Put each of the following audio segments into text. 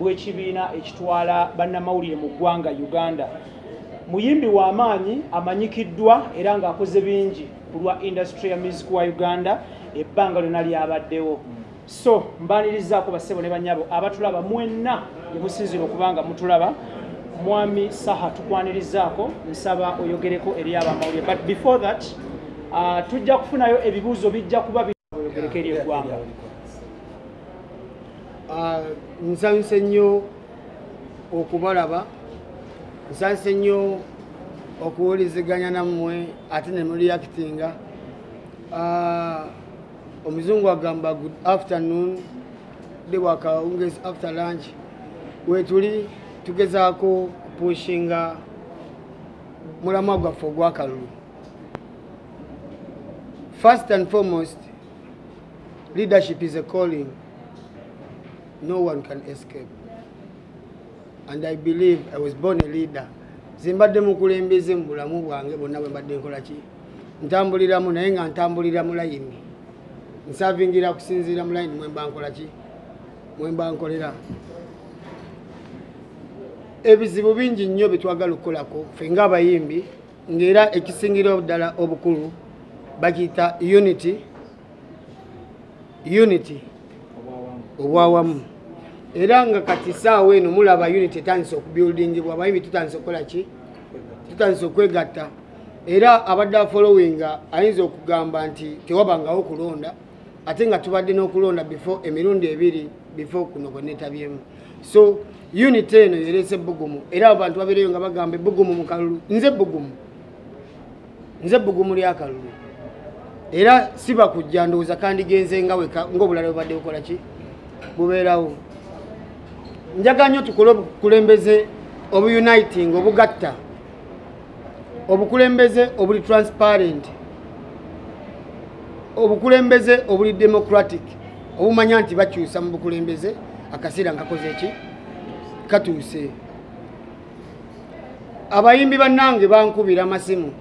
bw'ekibiina ekitwala bannamawulire mu ggwanga Uganda. Muyimbi w'amaanyi amanyikiddwa era ng'akoze bingi ku lwa industry ya music wa Uganda ebbanga lyonna lyabaddewo. So mbanirizaako bassebo ne bannyabo abatulaba mwenna gye musinzira okubanga mutulaba. Mwami Saha tukwanirizaako nsaba oyogereko eri abamawulire. But before that tujja kufunayo ebibuuzo bijja kuba oyogereko eri eggwanga. Nsanyuse nnyo okubalaba, nsanyuse nnyo okuwuliziganya nammwe ate ne mureactinga. Omuzungu agamba good afternoon, de wakawungezi after lunch. Wetuli tugezaako kupushinga mulamwa gwaffe ogw'akalulu. First and foremost, leadership is a calling no one can escape. And I believe I was born a leader. Zimbadde mukulembeze mu bulamu bwange bonna bwe mbadde nkola ki? Ntambuliramu naye nga ntambulira mu layini. Nsavingira kusinziira mu layini mwemba nkola ki? Mwemba nkolera. Ebizibu bingi nnyo bitwagala okukolako ffe ng'abayimbi ng'era ekisingira ddala obukulu bakiyita unity obwawamu. Era nga kati saawa eno mulaba unity etandise okubuildingibwa, abayimbi tutandise okukola ki? Tutandise okwegatta. Era abadde followinga ayinza okugamba nti tewabangawo kulonda ate nga tubadde n'okulonda before emirundi ebiri before kuno kweneetabyemu. So unity eno yerese bbugumu era abantu babeereyo nga bagamba ebbugumu mu kalulu. Nze bbugumu lya kalulu era siba kujja ndowooza kandi genze nga weka ng'obulala bubadde bukola ki? Bubeerawo. Njaga nnyo tukole obukulembeze obuniting obugatta, obukulembeze obuli transparent, obukulembeze obuli democratic, obumanya nti bakyusa mu bukulembeze akaseera nkakoze ki? Katuuse. Abayimbi bannange bankubira amasimu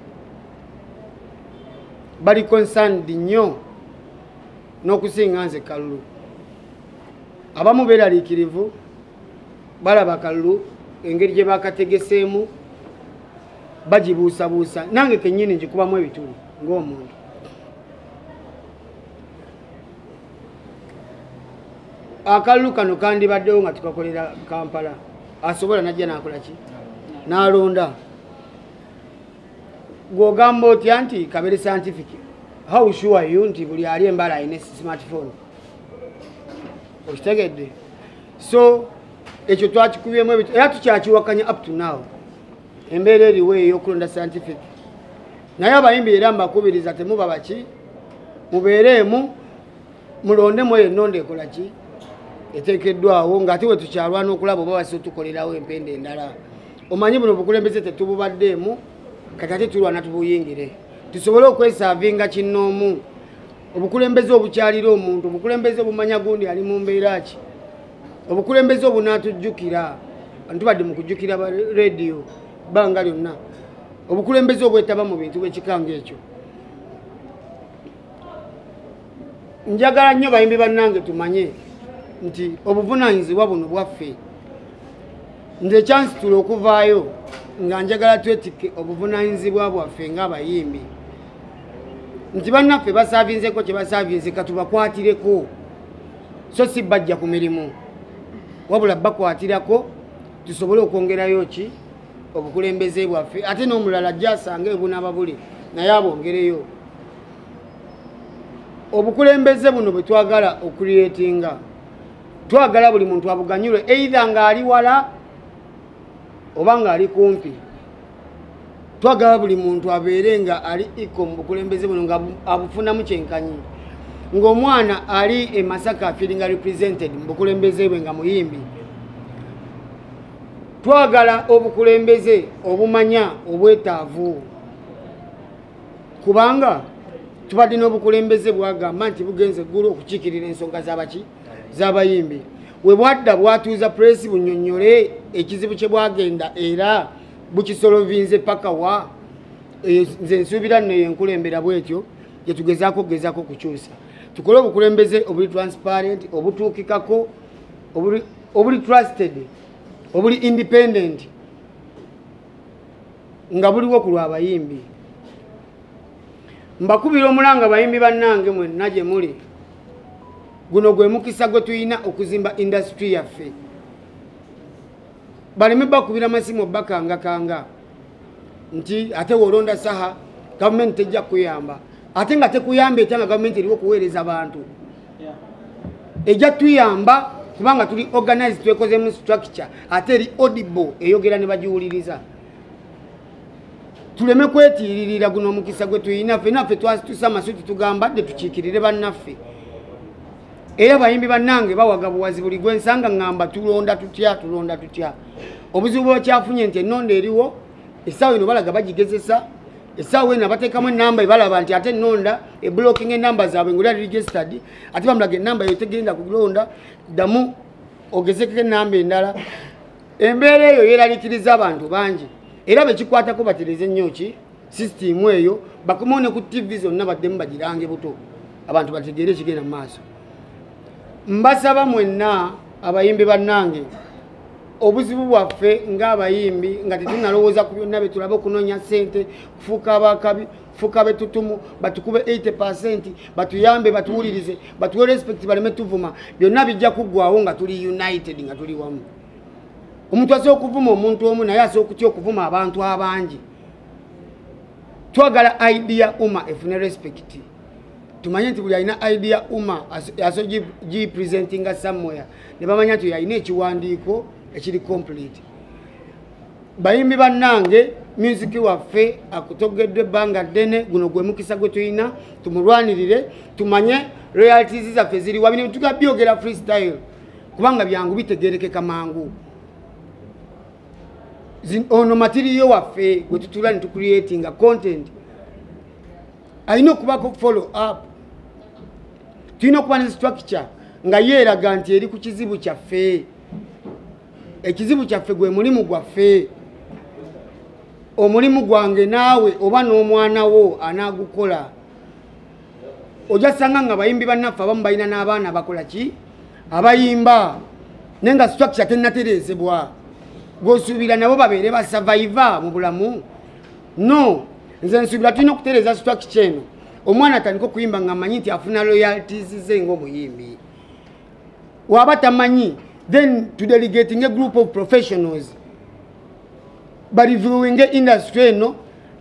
bali concerned nnyo n'okusinga nze kalulu. Abamu beeraliikirivu balaba kalulu engeri gye bakategeseemu bagibuusabuusa. Nange kennyini ngikubamu ebituli ng'omuntu. Akalulu kano kandibaddewo nga tukakolera Kampala. Asobola najja n'akola ki? N'alonda. Gw'ogamba otya nti kabere scientific. How sure are you nti buli ali embala alina smartphone? Okitegedde? So ekyo twakikubyemu ebintu era tukyakiwakanya up to now. Embeera eriwo ey'okulonda scientific. Naye abayimbi era mbakubiriza temuba baki? Mubeereemu mulondemu ennonda ekola ki? Eteekeddwawo ng'ate we tukyalwana okulaba oba basi tukolerawo empenda endala. Omanyi buno obukulembeze tetububaddeemu kati ate tulwana tubuyingire. Tusobole okwesavinga kinnoomu. Obukulembeze obukyalira omuntu, obukulembeze obumanya gundi ali mu mbeera ki? Obukulembeze obunaatujjukira. Ntubadde mu kujjukira ba radio bbanga lyonna. Obukulembeze obwetaba mu bintu bw'ekikanga ekyo. Njagala nnyo bayimbi bannange tumanye nti obuvunaanyizibwa buno bwaffe. Nze kyansitula okuvaayo nga njagala twetike obuvunaanyizibwa bwaffe ng'abayimbi. Nti bannaffe basaavinzeko kye basaavinze katubakwatireko. So si bajja ku mirimu. Wabula bakwatirako tusobole okwongerayo ki? Obukulembeze bwaffe. Ate n'omulala ajja asange bunaaba buli naye abongereyo. Obukulembeze buno bwe twagala okuliyetinga. Twagala buli muntu abuganyulwe either ng'ali wala oba ng'ali kumpi. Twagala buli muntu abeere nga ali iko mu bukulembeze buno nga abufunamu kyenkanyi. Ng'omwana ali e Masaka feeling represented mu bukulembeze bwe nga muyimbi. Twagala obukulembeze obumanya obwetaavu. Kubanga tubadde n'obukulembeze bwagamba nti bugenze ggulu okukiikirira ensonga z'abaki? Z'abayimbi. We bwadda bwatuuza presi bunnyonnyole ekizibu kye bwagenda era bukisolovinze paka wa. Nze nsuubira nno yenkulembera bwetyo gye tugezaako kukyusa. Tukole obukulembeze obuli transparent, obutuukikako, obuli trusted obuli independent nga buliwo ku lw'abayimbi. Mbakubira omulanga abayimbi bannange mwenna gye muli, guno gwe mukisa gwe tuyina okuzimba industry yaffe. Baleme bakubira amasimu bakangakanga nti ate wolonda saha gavumenti tejja kuyamba, ate nga tekuyamba etya nga gavumenti eriwo okuweereza abantu. Ejja tuyamba kubanga tuli organized, twekozemu structure ate eri audible eyogera ne bagiwuliriza. Tuleme kwetiririra guno mukisa gwe tuyina ffe, naffe twasitusa masuti tugambadde tukiikirire bannaffe. Era abayimbi bannange bawaga buwazi buli gwe nsanga ngamba tulonda tutya. Obuzibu bwakyafunye nti ennonda eriwo, essaawa eno balaga bagigezesa, essaawa eno abateekamu ennamba ebalaba nti ate ennonda eblocking ennamba zaabwe ng'oli ali registered, ate bamulaga ennamba eyo tegenda kulonda, ddamu ogezekeko ennamba endala. Embeera eyo yeeraliikiriza abantu bangi, era bekikwatako batereze nnyo ki sisitimu eyo, bakomewo ne ku TV zonna baddemu bagirange buto, abantu bategeere ekigenda mu maaso. Mbasaba mwenna abayimbi bannange, obuzibu bwaffe ng'abayimbi nga tetunalowooza ku byonna bye tulabe okunoonya ssente, kufuuka abakabi, kufuuka betutumu, batukube 80%, batuyambe, batuwulirize, batuwe respect, baleme tuvuma, byonna bijja kuggwawo nga tuli united, nga tuli wamu. Omuntu asobola okuvuma omuntu omu naye asobola okutya okuvuma abantu abangi. Twagala idea umma efune respect. Tumanye nti buli alina idea umma asobola gipresentinga somewhere, ne bamanya nti yalina ekiwandiiko ekiri complete. Bayimbi bannange, music waffe akutogeddwa ebbanga ddene, guno gwe mukisa gwe tulina, tumulwanirire, tumanye royalties zaffe ziri wabino tugabyogera freestyle kubanga byangu bitegerekeka mangu. Ono material waffe gwe tutula ne tucreating content alina okubako follow up, tulina okuba ne structure nga yeeraga nti eri ku kizibu kyaffe. Ekizibu kyaffe gwe mulimu gwaffe, omulimu gwange naawe oba n'omwana wo anaagukola. Ojja sanga nga bayimbi bannaffe abamu balina n'abaana bakola ki abayimba naye nga structure tennatereezebwa, gwosuubira nabo babeere basurvivor mu bulamu. No, nze nsuubira tulina okutereeza structure eno, omwana atandika okuyimba nga amanyi nti afuna royalties ze ng'omuyimbi. Waba tamanyi, then to delegating a group of professionals bareviewing industry eno,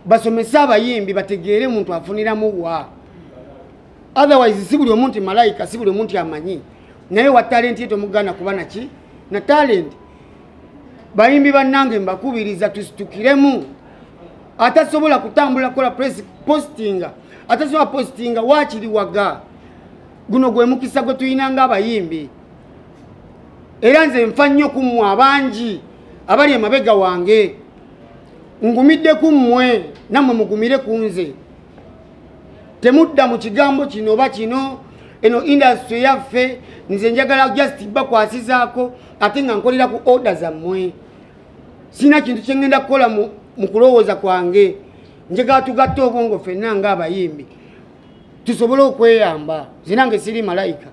basomesa abayimbi bategeere muntu afuniramu wa. Otherwise si buli omuntu malayika, si buli omuntu amanyi, naye wa talent yetu mugana kuba naki na talent. Bayimbi bannange mbakubiriza tusitukiremu, atasobola kutambula kola press postinga, atasobola postinga wakiri waga. Guno gwe mukisa gwe tuyina ng'abayimbi. Era nze nfa nnyo ku mmwe abangi abali emabega wange, ngumidde ku mmwe nammwe mugumire ku nze. Temudda mu kigambo kino oba kino, eno industry yaffe nze njagala just bakwasizaako ate nga nkolera ku order zammwe. Sina kintu kye ngenda kukola mu kulowooza kwange, njagala tugatte obwongo ffenna ng'abayimbi tusobole okweyamba. Nze nange siri malayika,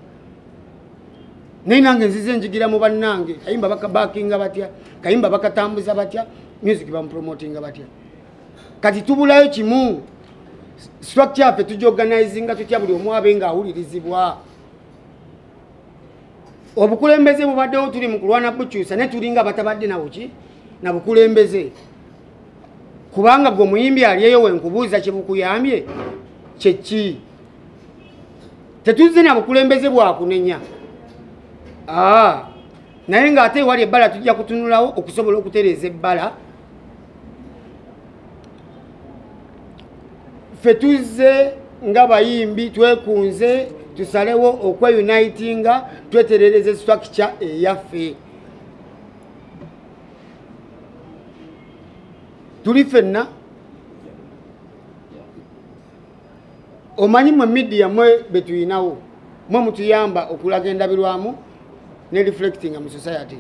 naye nange nzize njigira mu bannange, kayimba bakabakinga batya, kayimba bakatambuza batya, music bamupromotinga batya. Kati tubulayo kimu, structure yaffe tugiorganizinga tutya buli omu abe ng'awulirizibwa. Obukulembeze bubaddewo tuli mu kulwana bukyusa ne tulinga batabadde nawo ki na bukulembeze, kubanga gwe omuyimbi aliyeyo wenkubuuza kye bukuyambye kyeki. Tetuzze na bukulembeze bwakunenya, naye ng'ate wali ebbala tujja kutunulawo okusobola okutereeza ebbala. Ffe tuzze ng'abayimbi twekunze tusalewo okweyunitinga tweterereze structure eyaffe. Tuli ffenna omanyi mwe media mwe betuyinawo, mwe mutuyamba okulaga endabirwamu ne reflecting mu society.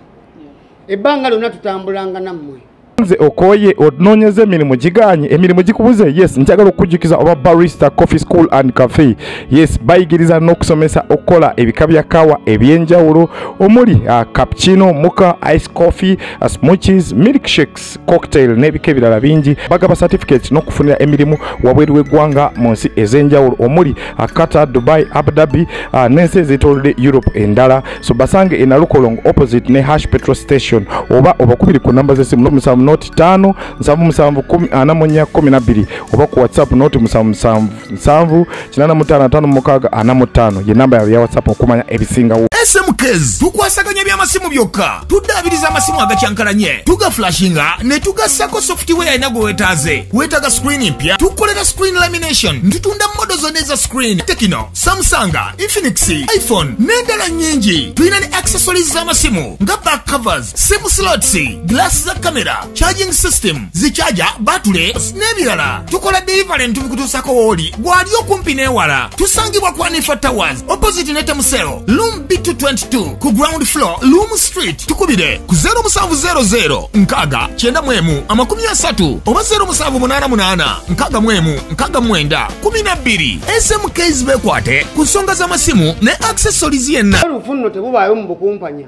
Ebbanga lyonna tutambulanga nammwe, nze okoye ononyeze emirimu giganye emirimu gikubuze yes njagala okukujukiza oba barista coffee school and cafe yes bayigiriza n'okusomesa okukola ebika bya kawa ebyenjawulo omuli cappuccino mocha ice coffee smoothies milkshakes cocktail n'ebika ebirala bingi bagaba certificate n'okufunira emirimu wabweru w'eggwanga mu nsi ez'enjawulo omuli Qatar, Dubai, Abu Dhabi n'ensi ez'etoolodde Europe endala so basange e Nalukolongo opposite ne Hash petrol station oba obakubiri ku namba z'essimu 5 771 oba ku WhatsApp note 777 ye namba ya WhatsApp okumanya ebisingawo. SMKs tukwasaganya by'amasimu byokka tuddaabiriza amasimu agakyankalanye tuga flashinga ne tugassako software inago wetaaga screen mpya tukolera screen lamination ntutunda modo zonna eza screen Tecno, Samsung, Infinix, iPhone n'endala nyingi tulina ne accessories z'amasimu nga back covers, sim slots, glass za camera, charging system, zichaja, battery n'ebirala tukola delivery ntubikutuusako wooli gwali okumpi n'ewala tusangibwa ku Anifa Towers opposite ne Temuseo Room B222 ku ground floor Loom Street tukubire ku 0700 nkaga 91 oba 0788 SMKs bekwate ku nsonga z'amasimu ne accessories yenna. Olufunno tebubaayo mu bukumpanya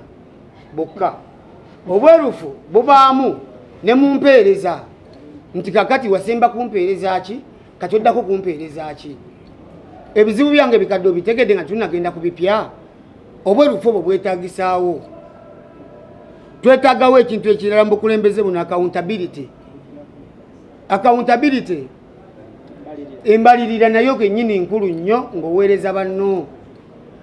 bokka obwerufu bubaamu ne mumpeereza nti kakati wasemba kumpeereza ki kati oddako kumpeereza ki ebizibu byange bikadde obitegedde nga tunagenda kubipya obwerufu obwo bwetaagisaawo twetaagawo ekintu ekirala mu bukulembeze buno accountability embalirira nayo kennyini nkulu nnyo ng'oweereza banno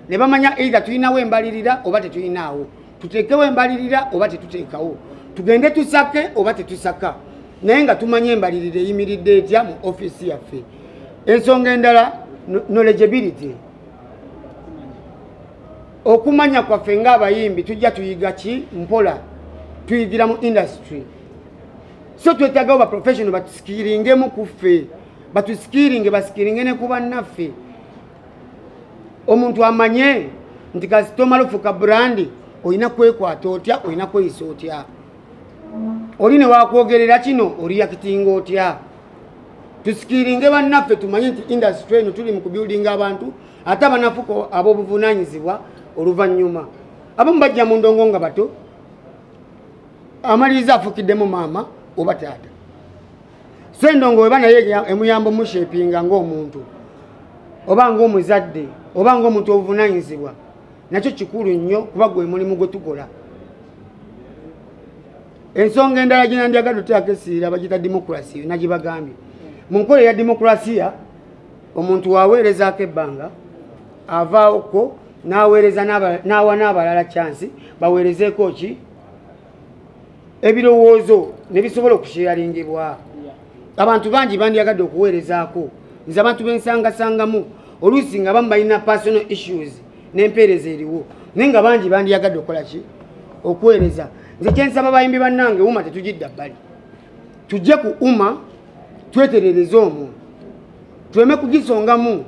ne bamanya either tulinawo embalirira oba tetulinaawo tuteekewo embalirira oba tetuteekawo tugende tusake oba tetusaka naye nga tumanye embalirira eyimiridde etya mu ofiisi yaffe. Ensonga endala knowledgeability okumanya kwaffe ng'abayimbi tujja tuyiga ki mpola tuyigira mu industry so twetaagawo ba professional batusikiringemu ku ffe basikiringe ne ku bannaffe omuntu amanye nti kasitoma lufuka brandi olina kwekwata otya olina kweyisa otya oli ne wakwogerera kino oli yakitinga otya tusikiringe bannaffe tumanye nti industry eno tuli mu kubuildinga abantu ate abanafuko ab'obuvunaanyizibwa oluvannyuma abamu bajja mu ndongo nga bato amaliriza afukiddemu maama oba taata so endongo weba naye emuyamba omushepinga ng'omuntu oba ng'omuzadde oba ng'omuntu obuvunaanyizibwa nakyo kikulu nnyo kuba gwe mulimu gwe tukola. Ensonga endala gye nandyagadde oteeka essira bagita demokrasiya nagibagambye mu nkola ya demokrasiya omuntu waweerezaako ebbanga avaako n'awa n'abalala chansi baweerezeeko ki ebirowoozo ne bisobola okusheyaringibwa. Abantu bangi bandyagadde okuweerezaako nze abantu bensangasangamu oluusi nga bamu balina personal issues n'empeereza eriwo naye nga bangi bandyagadde okukola ki okuweereza. Nze kyensaba bayimbi bannange uma tetugidda bbali tujje ku uma tweterereze omwo tuleme kugisongamu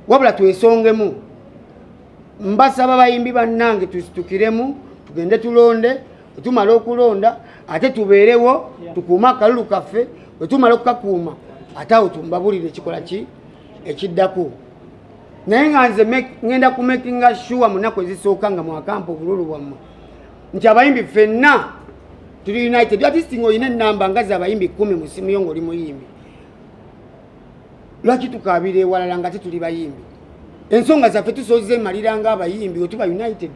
wabula twesongemu. Mbasaba bayimbi bannange tusitukiremu tugende tulonde tumala okulonda ate tubeerewo tukuuma akalulu kaffe wetumala okukakuuma ate awo tumbabulire ekikola ki ekiddako. Naye nga nze ngenda ku makinga sure mu nnaku ezisooka nga mwakampa obululu bwammwe nti abayimbi ffenna tuli united artist ng'olina ennamba nga za abayimbi 10 mu simu yo ng'oli muyimbi lwaki tukaabira ewalala nga tetuli bayimbi. Ensonga zaffe tusoze malira ng'abayimbi wetuba united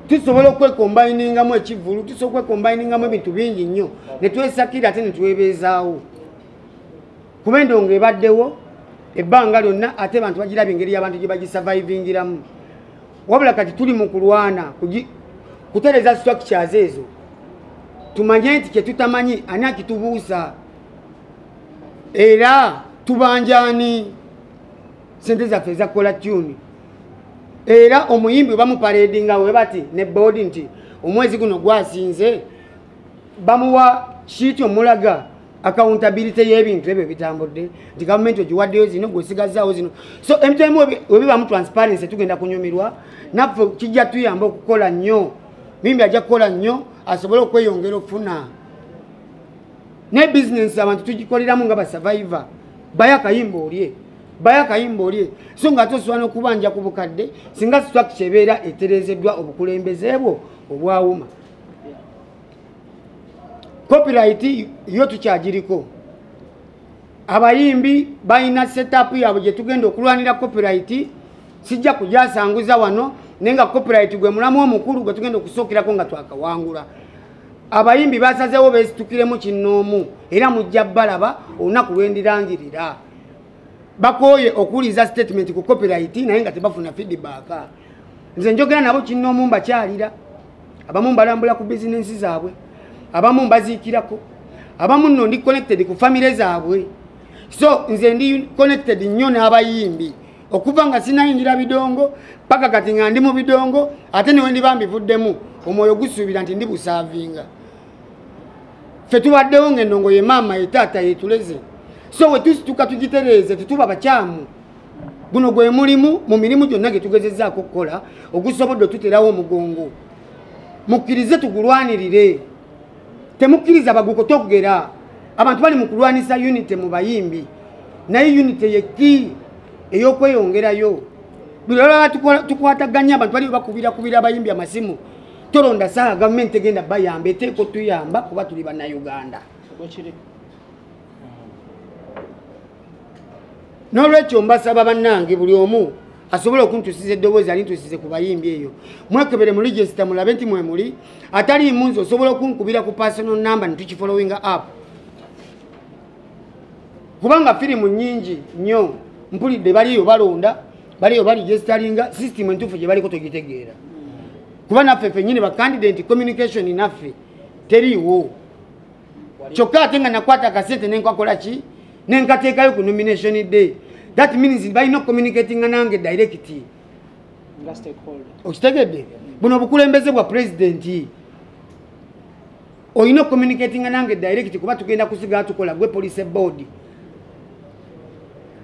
tusobola okwekombayiningamu ekivulu tusobola okwekombayiningamu ebintu bingi nnyo ne twesakira ate ne twebeezaawo kuba endongo ebaddewo ebbanga lyonna ate abantu bagiraba engeri y'abantu gye bagisurvivingiramu wabula kati tuli mu kulwana kutereza structures ezo tumanye nti kyetutamanyi ani akitubuusa era tubanjani sente zaffe ezakukola tuni era omuyimbi bamuparedinga we bati ne board nti omwezi guno gwasinze bamuwa sheet omulaga accountability y'ebintu ebyo bitambudde nti gavumenti ogiwaddeyo zino gwesigazzaawo zino so emitemu webibamu transparency tugenda kunyumirwa naffe kijja tuyamba okukola nnyo mimbi ajja kukola nnyo asobole okweyongera okufuna ne business abantu tugikoleramu nga basurvivor baya kayimba olye so nga tosobola n'okubanja ku bukadde singa structure ebeera etereezeddwa obukulembeze bwo obwawuma. Copyright yo tukyagiriko, abayimbi balina setup yaabwe gye tugenda okulwanira copyright. Sijja kujasanguza wano nenga copyright gwe mulamu omukulu gwe tugenda okusookirako nga twakawangula. Abayimbi basazeewo beesitukiremu kinnoomu era mujja balaba olunaku lwendirangirira bakooye okuwuliza statement ku copyright naye nga tebafuna feedback. Nze njogera nabo kinnoomu mbakyalira, abamu mbalambula ku bizinensi zaabwe, abamu mbaziikirako, abamu nno ndi connected ku family zaabwe. So nze ndi connected nnyo n'abayimbi okuva nga sinayingira bidongo paka kati nga ndi mu bidongo ate niwe ndi bambivuddemu omwoyo gusuubira nti ndi busaavinga. Ffe tubaddewo ng'ennongo ye maama ye taata yetuleze, so we tusituka tugitereeze tetuba bakyamu. Guno gwe mulimu mu mirimu gyonna gye tugezezzaako okukola ogusobodde otuterawo omugongo. Mukkirize tugulwanirire, temukkiriza bagukotogera. Abantu bali mu kulwanisa unity mu bayimbi, naye unity ye ki ey'okweyongerayo. Buli olwala tukwataganya abantu bali bakubira abayimbi amasimu, tolonda saa gavumenti egenda bayamba eteeko tuyamba kuba tuli bannayuganda. N'olwekyo mbasaba bannange buli omu asobole okuntusiza eddoboozi alintusize ku bayimbi eyo. Mwekebere mu register mulabe nti mwe muli, atali munzi osobola okunkubira ku personal number nitukifollowinga up. Kubanga firimu nyingi nnyo mpulidde baliyo balonda, baliyo baligestaringa system entuufu gye baliko togitegeera. Kuba naffe ffennyini ba candidate communication naffe teriiwo. Kyokka ate nga nakwata akasente nenkakola ki nenkateekayo ku nomination day. That means balina communicating nange direct. Okitegedde? Buno obukulembeze bwa president oyina communicating nange direct kuba tugenda kusiga tukola gwe police board.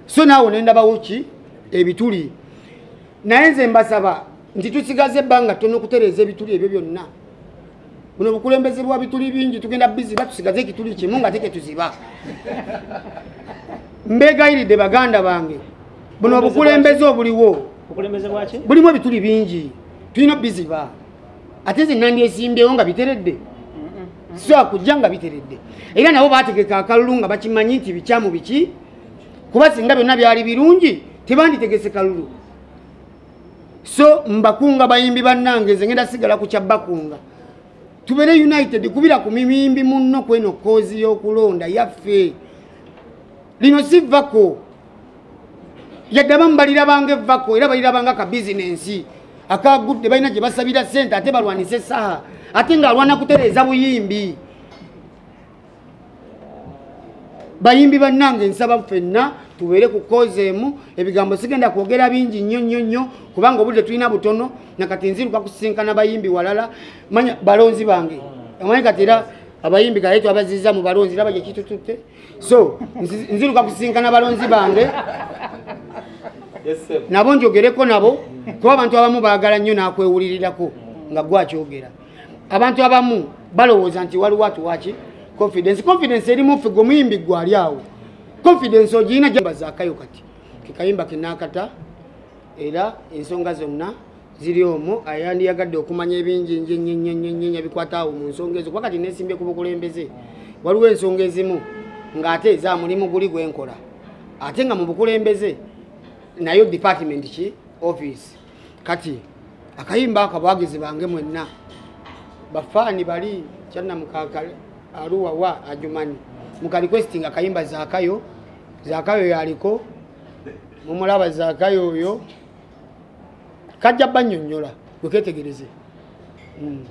So naawe nendabawo ki ebituli. Naye nze mbasaba nti tusigaze ebbanga ttono okutereeza ebituli ebyo byonna. Buno obukulembeze bwa bituli bingi tugenda busy batusigaze ekituli kimu nga teke tuziba. Mbegayiridde baganda bange buno obukulembeze obuliwo bulimu ebituli bingi tulina biziba ate ze nandyesimbewo nga biteredde so akujja nga biteredde era nabo bategeka akalulu nga bakimanyi nti bikyamu biki kuba singa byonna byali birungi tebanditegese kalulu. So mbakunga bayimbi bannange nze ngenda sigala ku kyabbakunga tubere united kubira ku mimimbi munno kweno kozi y'okulonda yaffe. Lino si vako yadde bambalira bange vako era balira banga ka business akagudde balina gye basabira sente ate balwanise saha ate nga alwana kutereeza buyimbi. Bayimbi bannange nsaba ffenna tubeere ku kozeemu ebigambo sigenda kwogera bingi nnyo kubanga obudde tulina butono nakati nziruka kusinkana bayimbi walala manya balonzi bange amanyi kati era abayimbi kaleetu abaziza mu balonzi laba gye kitututte so nziruka kusinkana balonzi bange nabo njogereko nabo kuba abantu abamu baagala nnyo n'akwewulirirako nga gwakyogera. Abantu abamu balowooza nti waliwo atuwaki confidence erimu ffe gwe muyimbi gwali awo confidence ogirina gyembazaakayo kati kekayimba kenakata era ensonga zonna ziri omwo ayandiyagadde okumanya ebingi nnyo bikwata awo mu nsonga ezo kuba kati nesimbye ku bukulembeze waliwo ensonga ezimu ng'ate eza mulimu guli gwenkola ate nga mu bukulembeze nayo department ki office kati akayimba akabwagizi bange mwenna bafaani bali kyanna mukakale aluwa wa ajumani muka requesting akayimba zaakayo yaliko mumulaba zaakayo oyo kajja bannyonnyola weketegereze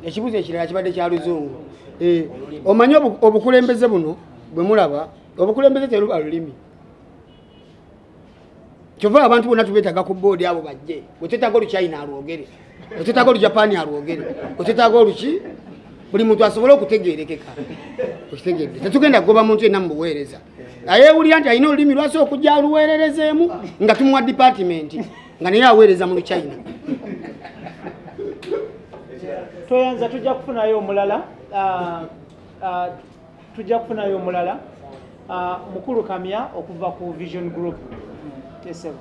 ekibuzo ekirala kibadde kya luzungu omanyi obukulembeze buno bwe mulaba obukulembeze teruba lulimi kyova abantu bonna tubeetaga ku boodi abo bajje wetetaga oluchina alwogere wetetaga olujapani alwogere wetetaga oluki buli muntu asobola okutegeerekeka okitegedde tetugenda kugoba muntu yenna mubuweereza ayewulira nti alina olulimi lwasooka okujja aluweererezeemu nga tumuwa department nga naye aweereza mu luchina Toyanza tujja kufunayo omulala. Tujja kufunayo omulala. Mukulu Kamya okuva ku Vision Group. Tesebo.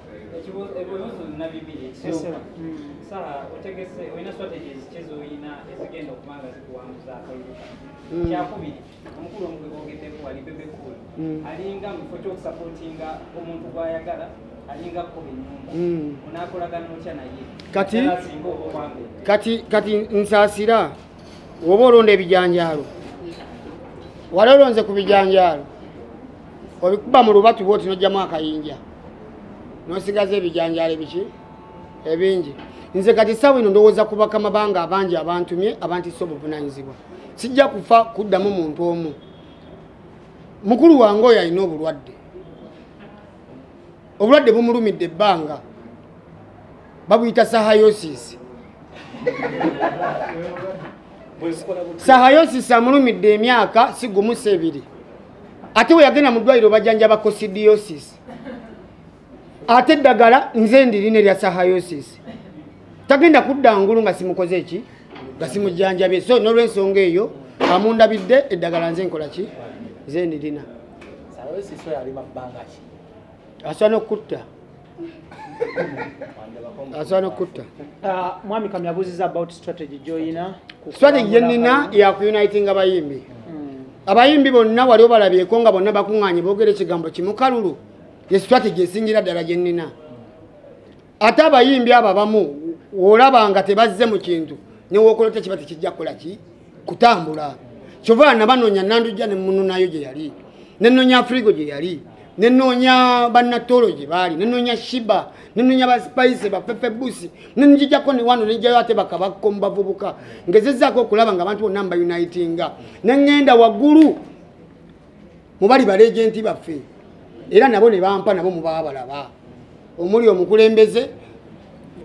Ebibuzo na bibiri. Sara otegese oyina strategies chezo oyina ezigenda okubanga zikuwanguza akaluka. Kyakubiri omukulu omugogedeko ali Bebe cool. Alinga mu photo supportinga omuntu gwayagala alinga ko binyumba. Onakolagana otya naye. Kati nsasira woba olonda ebijanjaalo. Walolonze ku bijanjaalo. Obikuba mu lubatu bwoti nojjamu akayinja. Nosigaze ebijanjaalo biki ebingi. Nze kati sawa ino ndowooza ku bakama banga abangi abantumye abantisse obuvunanyizibwa. Sijja kufa kuddamu muntu omu. Mukulu wange oyo alina obulwadde. Obulwadde bumulumidde ebbanga. Babuyita sahayosis. Sahayosis amulumidde emyaka si gumu sebiri. Ate we yagenda mu ddwaliro bajjanjaba coccidiosis. Ate eddagala nze ndirina erya sahayosis. Tagenda kudda ngulu nga simukoze eki nga simujjanjabye. So n'olw'ensonga eyo amundabidde eddagala nze nkola ki nze ndirina. Sahayosis oyo ali mabbanga ki? Asobola okutta. Asobola okutta. Mwami Kamya abuuziza about strategy gy'oyina. Strategy gye nnina ya ku-uniting abayimbi. Abayimbi bonna wali obalabyeko nga bonna bakuŋŋaanye boogera ekigambo kimu kalulu. Ye strategy esingira ddala gye nnina. Ate abayimbi abo abamu olaba nga tebazze mu kintu ne wookolota kiba tekijja kukola ki kutambula. Kyova nabanoonya Nandujja ne mununayo gye yali, ne nnoonya Afrigo gye yali, ne nnoonya bannatolo gye baali, ne nnoonya Shiba, ne nnoonya baSpice bafefe busi, ne njijjako ne wano nejjayo ate bakabakko mu bavubuka ngezezzaako okulaba nga abantu bonna mbayunitinga, ne ŋŋenda waggulu mu bali balegenti baffe era nabo ne bampa nabo mubaba balaba omuli omukulembeze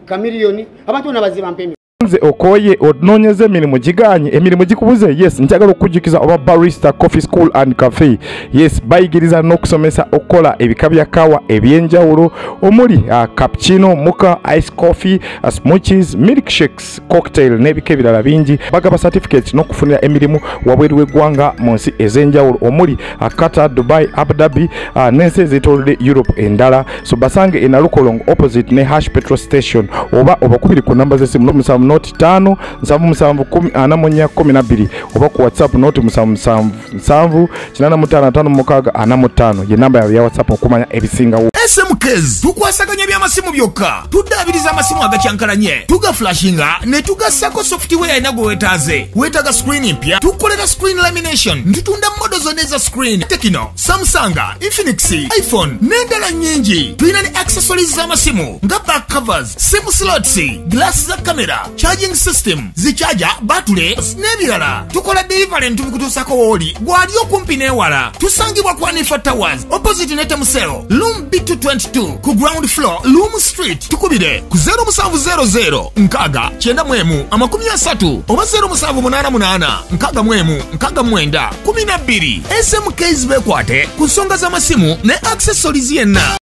Kamiliyoni abantu bonna bazze bampa nze okoye ononyeze emirimu giganye emirimu gikubuze yes njagala okujjukiza oba barista coffee school and cafe yes bayigiriza n'okusomesa okukola ebika bya kawa ebyenjawulo omuli cappuccino mocha ice coffee smoothies milkshakes cocktail n'ebika ebirala bingi bagaba certificate n'okufunira emirimu wabweru w'eggwanga mu nsi ez'enjawulo omuli Qatar, Dubai, Abu Dhabi n'ensi ez'etoolodde Europe endala so basange e Nalukolongo opposite ne Hash petrol station oba obakubiri ku namba z'essimu n'omusanvu noti 5 7 oba ku WhatsApp noti 7 ye namba ya WhatsApp okumanya ebisingawo. SMKs tukwasaganya by'amasimu byokka tuddaabiriza amasimu agakyankalanye tugaflashinga ne tugassako software ena gwe weetaaze weetaaga screen mpya tukolera screen lamination ntutunda modo zonna eza screen Tekino, Samsung, Infinix, iPhone n'endala nnyingi tulina ne accessories z'amasimu nga back covers, sim slots, glass za camera, charging system, zichaja, batteries n'ebirala tukola delivery ntubikutuusako wooli gwali okumpi n'ewala tusangibwa ku Anifa Towers opposite ne Temusel Room B222 ku ground floor Loom Street tukubire ku 0700 nkaga 91 oba 0788 nkaga 12 SMKs bekwate ku nsonga z'amasimu ne accessories yenna.